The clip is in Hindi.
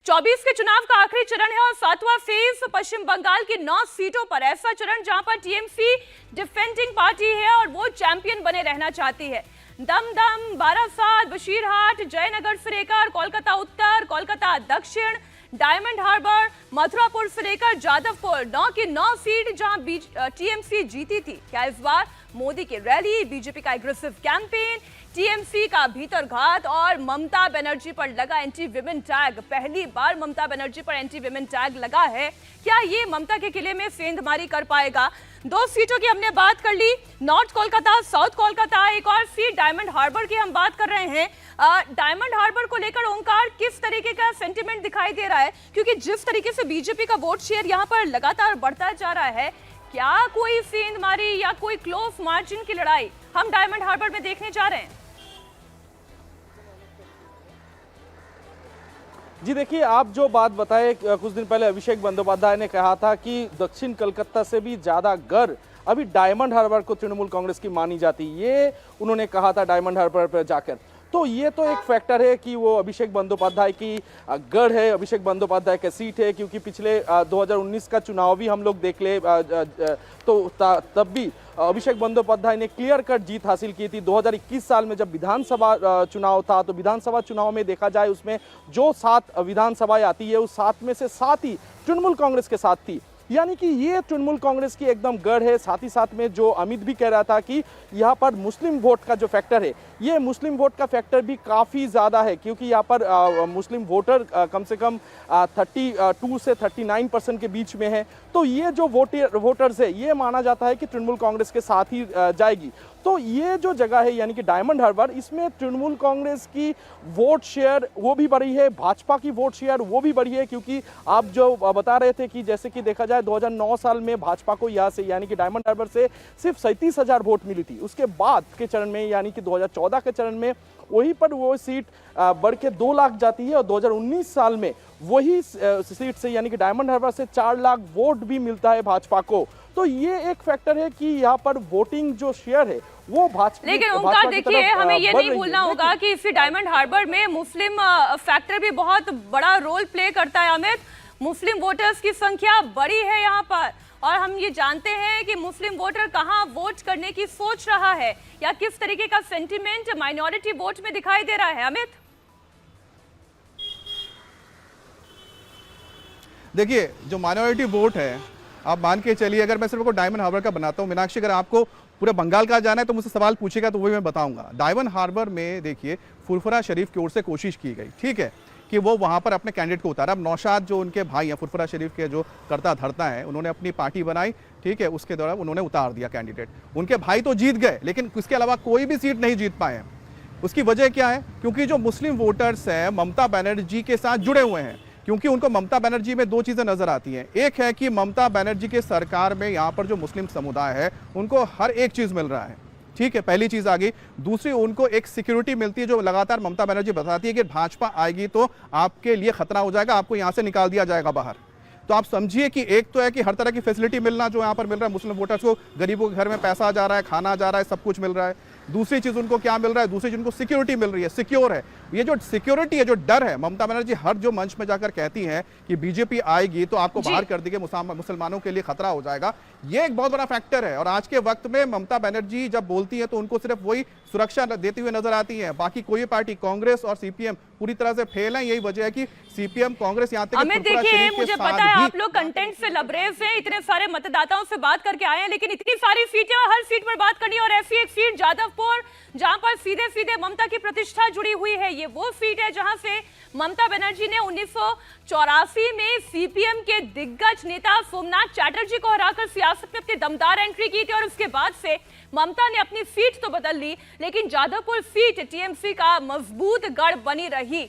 24 के चुनाव का आखिरी चरण है और सातवां फेज पश्चिम बंगाल की 9 सीटों पर ऐसा चरण जहां पर टीएमसी डिफेंडिंग पार्टी है और वो चैंपियन बने रहना चाहती है। दमदम, बारासात, बशीरहाट, जयनगर से लेकर कोलकाता उत्तर, कोलकाता दक्षिण, डायमंड हार्बर, मथुरापुर से लेकर जादवपुर 9 की 9 सीट जहां टीएमसी जीती थी। क्या इस बार मोदी की रैली, बीजेपी का एग्रेसिव कैंपेन, टीएमसी का भीतरघात और ममता बनर्जी पर लगा एंटी विमेन टैग, पहली बार ममता बनर्जी पर एंटी विमेन टैग लगा है, क्या ये ममता के किले में सेंधमारी कर पाएगा? 2 सीटों की हमने बात कर ली, नॉर्थ कोलकाता, साउथ कोलकाता, एक और सीट डायमंड हार्बर की हम बात कर रहे हैं। डायमंड हार्बर को लेकर ओंकार किस तरीके का सेंटिमेंट दिखाई दे रहा है, क्योंकि जिस तरीके से बीजेपी का वोट शेयर यहाँ पर लगातार बढ़ता जा रहा है, क्या कोई सेंधमारी या कोई क्लोज मार्जिन की लड़ाई हम डायमंड हार्बर में देखने जा रहे हैं? जी देखिए, आप जो बात बताए, कुछ दिन पहले अभिषेक बंदोपाध्याय ने कहा था कि दक्षिण कलकत्ता से भी ज्यादा गर अभी डायमंड हार्बर को तृणमूल कांग्रेस की मानी जाती, ये उन्होंने कहा था डायमंड हार्बर पर जाकर। तो ये तो एक फैक्टर है कि वो अभिषेक बंदोपाध्याय की गढ़ है, अभिषेक बंदोपाध्याय की सीट है, क्योंकि पिछले 2019 का चुनाव भी हम लोग देख ले तो तब भी अभिषेक बंदोपाध्याय ने क्लियर कट जीत हासिल की थी। 2021 साल में जब विधानसभा चुनाव था, तो विधानसभा चुनाव में देखा जाए उसमें जो 7 विधानसभाएं आती है उस 7 में से 7 ही तृणमूल कांग्रेस के साथ थी, यानी कि ये तृणमूल कांग्रेस की एकदम गढ़ है। साथ ही साथ में जो अमित भी कह रहा था कि यहाँ पर मुस्लिम वोट का जो फैक्टर है, ये मुस्लिम वोट का फैक्टर भी काफ़ी ज़्यादा है, क्योंकि यहाँ पर मुस्लिम वोटर कम से कम 32 से 39% के बीच में है। तो ये जो वोटर्स है, ये माना जाता है कि तृणमूल कांग्रेस के साथ ही जाएगी। तो ये जो जगह है यानी कि डायमंड हार्बर, इसमें तृणमूल कांग्रेस की वोट शेयर वो भी बढ़ी है, भाजपा की वोट शेयर वो भी बढ़ी है, क्योंकि आप जो बता रहे थे कि जैसे कि देखा जाए 2009 साल में भाजपा को यहाँ से यानी कि डायमंड हार्बर से सिर्फ 37,000 वोट मिली थी। उसके बाद के चरण में यानी कि 2014 के चरण में वहीं पर वो सीट बढ़ के 2 लाख जाती है और 2019 साल में वही सीट से यानी कि डायमंड हार्बर से 4 लाख वोट भी मिलता है भाजपा को। तो ये एक फैक्टर है कि यहाँ पर वोटिंग जो शेयर है वो भाजपा। लेकिन ओंकार देखिए, हमें ये नहीं भूलना होगा कि इसी डायमंड हार्बर में मुस्लिम फैक्टर भी बहुत बड़ा रोल प्ले करता है। अमित, मुस्लिम वोटर्स की संख्या बड़ी है यहाँ पर, और हम ये जानते हैं कि मुस्लिम वोटर कहाँ वोट करने की सोच रहा है या किस तरीके का सेंटिमेंट माइनॉरिटी वोट में दिखाई दे रहा है। अमित, देखिए, जो माइनॉरिटी वोट है, आप मान के चलिए, अगर मैं सिर्फ को डायमंड हार्बर का बनाता हूं, मीनाक्षी, अगर आपको पूरे बंगाल का जाना है तो मुझसे सवाल पूछेगा तो वही मैं बताऊंगा। डायमंड हार्बर में देखिए, फुरफुरा शरीफ की ओर से कोशिश की गई, ठीक है, कि वो वहां पर अपने कैंडिडेट को उतारा। अब नौशाद जो उनके भाई हैं, फुरफुरा शरीफ के जो करता धरता है, उन्होंने अपनी पार्टी बनाई, ठीक है, उसके दौरान उन्होंने उतार दिया कैंडिडेट। उनके भाई तो जीत गए, लेकिन इसके अलावा कोई भी सीट नहीं जीत पाए। उसकी वजह क्या है? क्योंकि जो मुस्लिम वोटर्स हैं ममता बनर्जी के साथ जुड़े हुए हैं, क्योंकि उनको ममता बनर्जी में 2 चीजें नजर आती हैं। एक है कि ममता बनर्जी के सरकार में यहाँ पर जो मुस्लिम समुदाय है उनको हर एक चीज मिल रहा है, ठीक है, पहली चीज आ गई। दूसरी, उनको एक सिक्योरिटी मिलती है, जो लगातार ममता बनर्जी बताती है कि भाजपा आएगी तो आपके लिए खतरा हो जाएगा, आपको यहां से निकाल दिया जाएगा बाहर। तो आप समझिए कि एक तो है कि हर तरह की फैसिलिटी मिलना जो यहाँ पर मिल रहा है मुस्लिम वोटर्स को, गरीबों के घर में पैसा जा रहा है, खाना जा रहा है, सब कुछ मिल रहा है। दूसरी चीज उनको क्या मिल रहा है? दूसरी चीज उनको सिक्योरिटी मिल रही है, सिक्योर है। ये जो सिक्योरिटी है, जो डर है, ममता बनर्जी हर जो मंच में जाकर कहती हैं कि बीजेपी आएगी तो आपको बाहर कर देगी, मुसलमानों के लिए खतरा हो जाएगा, ये एक बहुत बड़ा फैक्टर है। और आज के वक्त में ममता बनर्जी जब बोलती है तो उनको सिर्फ वही सुरक्षा देती हुई नजर आती है, बाकी कोई पार्टी, कांग्रेस और सीपीएम पूरी तरह से फेल है। यही वजह है कि सीपीएम, कांग्रेस यहाँ तक अमित देखिए, मुझे पता है आप लोग कंटेंट से लबरेज हैं, इतने सारे मतदाताओं से बात करके आए हैं, लेकिन इतनी सारी सीटें और हर सीट पर बात करनी, और ऐसी एक सीट जादवपुर जहां पर सीधे सीधे ममता की प्रतिष्ठा जुड़ी हुई है। ये वो सीट है जहां से ममता बनर्जी ने 1984 में सीपीएम के दिग्गज नेता सोमनाथ चैटर्जी को हराकर सियासत में अपनी दमदार एंट्री की थी, और उसके बाद से ममता ने अपनी सीट तो बदल ली, लेकिन जादवपुर सीट टीएमसी का मजबूत गढ़ बनी रही।